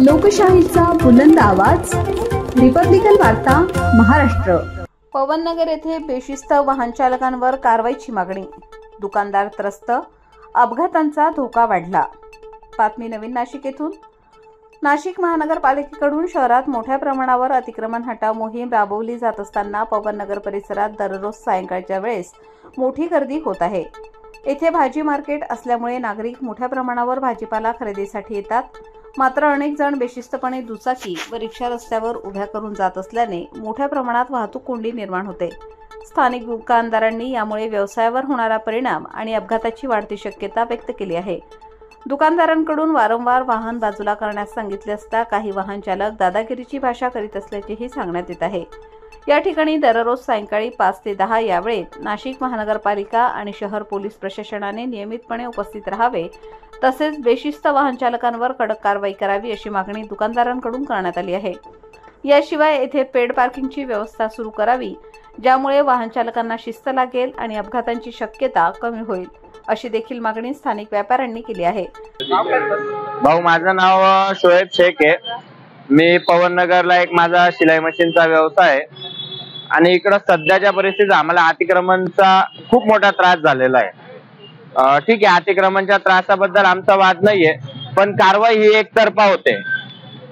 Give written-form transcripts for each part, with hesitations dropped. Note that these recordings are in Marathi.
लोकशाहीचा बुलंद आवाज, रिपब्लिकन वार्ता महाराष्ट्र। पवननगर येथे बेशिस्त वाहन चालकांवर कारवाईची मागणी, दुकानदार त्रस्त, अपघातांचा धोका वाढला। बातमी नवीन नाशिक येथून। नाशिक महानगरपालिकेकडून शहरात मोठ्या प्रमाणावर अतिक्रमण हटाव मोहीम राबवली जात असताना पवननगर परिसरात दररोज सायंकाळच्या वेळेस मोठी गर्दी होत आहे। येथे भाजी मार्केट असल्यामुळे नागरिक मोठ्या प्रमाणावर भाजीपाला खरेदीसाठी येतात। मात्र अनेक जण बेशिस्तपणे दुचाकी व रिक्षा रस्त्यावर उभ्या करून जात असल्याने मोठ्या प्रमाणात वाहतूक कोंडी निर्माण होते। स्थानिक दुकानदारांनी यामुळे व्यवसायावर होणारा परिणाम आणि अपघाताची वाढती शक्यता व्यक्त केली आहे। दुकानदारांकडून वारंवार वाहन बाजूला करण्यास सांगितले असता काही वाहन चालक दादागिरीची भाषा करीत असल्याचेही सांगण्यात येत आहे। या ठिकाणी दररोज सायंकाळी 5 ते 10 या वेळेत नाशिक महानगरपालिका आणि शहर पोलीस प्रशासनाने नियमितपणे उपस्थित राहावे, तसेच बेशिस्त वाहन चालकांवर कडक कारवाई करावी अशी मागणी दुकानदारांकडून करण्यात आली आहे। याशिवाय येथे पेड पार्किंगची व्यवस्था सुरू करावी, ज्यामुळे वाहन चालकांना शिस्त लागेल आणि अपघातांची शक्यता कमी होईल, अशी देखील मागणी स्थानिक व्यापाऱ्यांनी केली आहे। भाऊ, माझं नाव शोएब शेख आहे। मी पवननगरला एक माझा शिलाई मशीनचा व्यवसाय आहे आणि इकडं सध्याच्या परिस्थितीत आम्हाला अतिक्रमणचा खूप मोठा त्रास झालेला आहे। ठीक आहे, अतिक्रमणच्या त्रासाबद्दल आमचा वाद नाहीये, पण कारवाई ही एकतर्फा होते,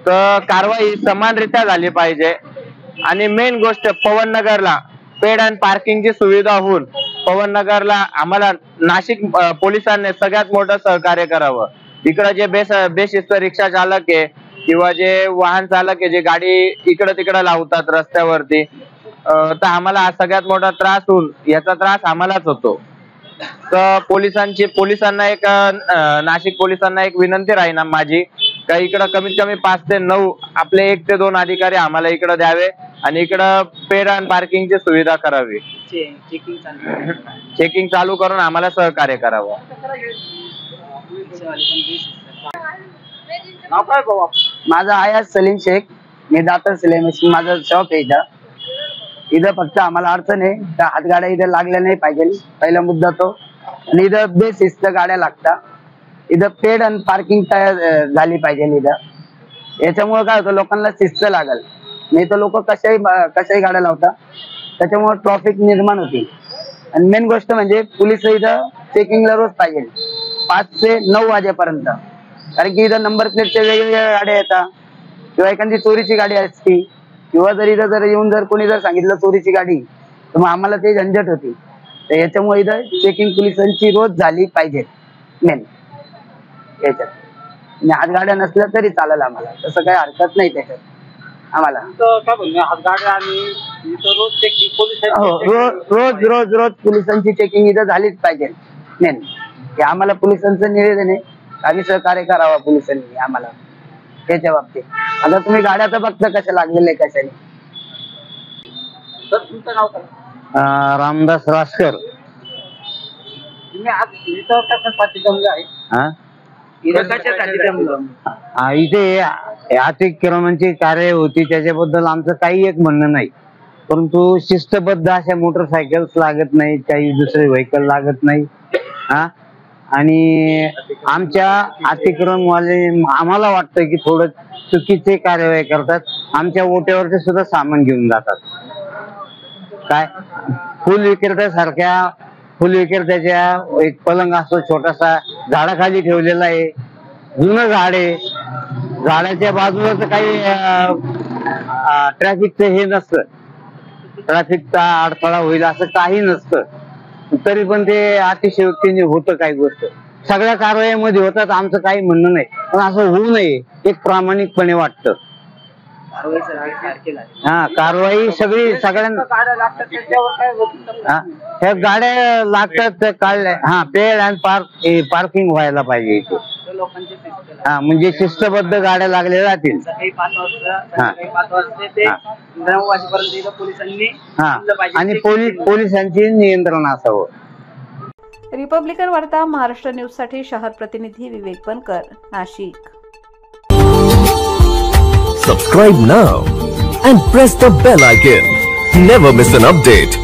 तर कारवाई समानरित्या झाली पाहिजे। आणि मेन गोष्ट, पवननगरला पेड अँड पार्किंगची सुविधा होऊन पवननगरला आम्हाला नाशिक पोलिसांनी सगळ्यात मोठं सहकार्य करावं। इकडं जे बेशिस्त रिक्षा चालक आहे किंवा जे वाहन चालक आहे, जे गाडी इकडं तिकडं लावतात रस्त्यावरती, तर आम्हाला सगळ्यात मोठा त्रास होऊन याचा त्रास आम्हालाच होतो। तर पोलिसांना एक नाशिक पोलिसांना एक विनंती राहील माझी, का इकडं कमीत कमी 5 ते 9 आपले 1 ते 2 अधिकारी आम्हाला इकडं द्यावे आणि इकडं पेड अँड पार्किंगची सुविधा करावी। चेकिंग चालू करून आम्हाला सहकार्य करावं। माझा आयाज सलीम शेख, मी दातर सिलाई मशीन माझं शॉप आहे। इथं फक्त आम्हाला अडचण आहे त्या हातगाड्या इथं लागल्या नाही पाहिजे, पहिला मुद्दा तो। आणि इथं बेशिस्त गाड्या लागतात, इथं पेड अँड पार्किंग तयार झाली पाहिजे इथं। याच्यामुळे काय होतं, लोकांना शिस्त लागल, नाही तर लोक कशाही गाड्या लावतात, त्याच्यामुळे ट्रॅफिक निर्माण होते। आणि मेन गोष्ट म्हणजे पोलीस इथं चेकिंगला रोज पाहिजे 5 ते 9 वाजेपर्यंत, कारण की इथं नंबर प्लेटच्या वेगवेगळ्या गाड्या येतात किंवा एखादी चोरीची गाडी असती, किंवा जर इथं जर येऊन जर कोणी जर सांगितलं चोरीची गाडी, तर मग आम्हाला ते झंझट होती। तर याच्यामुळे इथं चेकिंग पोलिसांची रोज झाली पाहिजे मेन याच्यात। आणि हात गाड्या नसल्या तरी चालेल आम्हाला, तसं काही हरकत नाही त्याच्यात आम्हाला। रोज पोलिसांची चेकिंग इथं झालीच पाहिजे मेन, हे आम्हाला पोलिसांचं निवेदन आहे, आम्ही सहकार्य करावा पोलिसांनी आम्हाला त्याच्या बाबतीत। आता तुम्ही गाड्या तर बघता कशा लागलेल्या कशाने। तुमचं नाव काय? रामदास रासकर। तुम्ही आज इथं कशासाठी जमलं आहे? इथे अतिक्रमणची कार्य होती, त्याच्याबद्दल आमचं काही एक म्हणणं नाही, परंतु शिस्तबद्ध अशा मोटरसायकल्स लागत नाही, काही दुसरे व्हेकल लागत नाही। आणि आमच्या अतिक्रमणवाले आम्हाला वाटतं की थोडं चुकीचे कार्यवाही करतात, आमच्या ओट्यावरचे सुद्धा सामान घेऊन जातात। काय फुल विक्रेत्याच्या एक पलंग असतो छोटासा, झाडाखाली ठेवलेला आहे, जुनं झाड आहे, झाडाच्या बाजूला तर काही ट्रॅफिकचं हे नसतं, ट्रॅफिकचा अडथळा होईल असं काही नसतं, तरी पण ते अतिशयोक्तीने होतं काही गोष्ट, सगळ्या कारवाईमध्ये होतात। आमचं काही म्हणणं नाही, पण असं होऊ नये एक प्रामाणिकपणे वाटतं। कारवाई सगळ्यांना ह्या गाड्या लागतात काढल्या, पेड अँड पार्किंग व्हायला पाहिजे इथे। म्हणजे शिस्तबद्ध गाड्या लागल्या जातील। आणि पोलिसांची नियंत्रण असावं। रिपब्लिकन वार्ता महाराष्ट्र न्यूज साठी शहर प्रतिनिधी विवेक बनकर, Nashik. Subscribe now and press the bell icon. Never miss an update.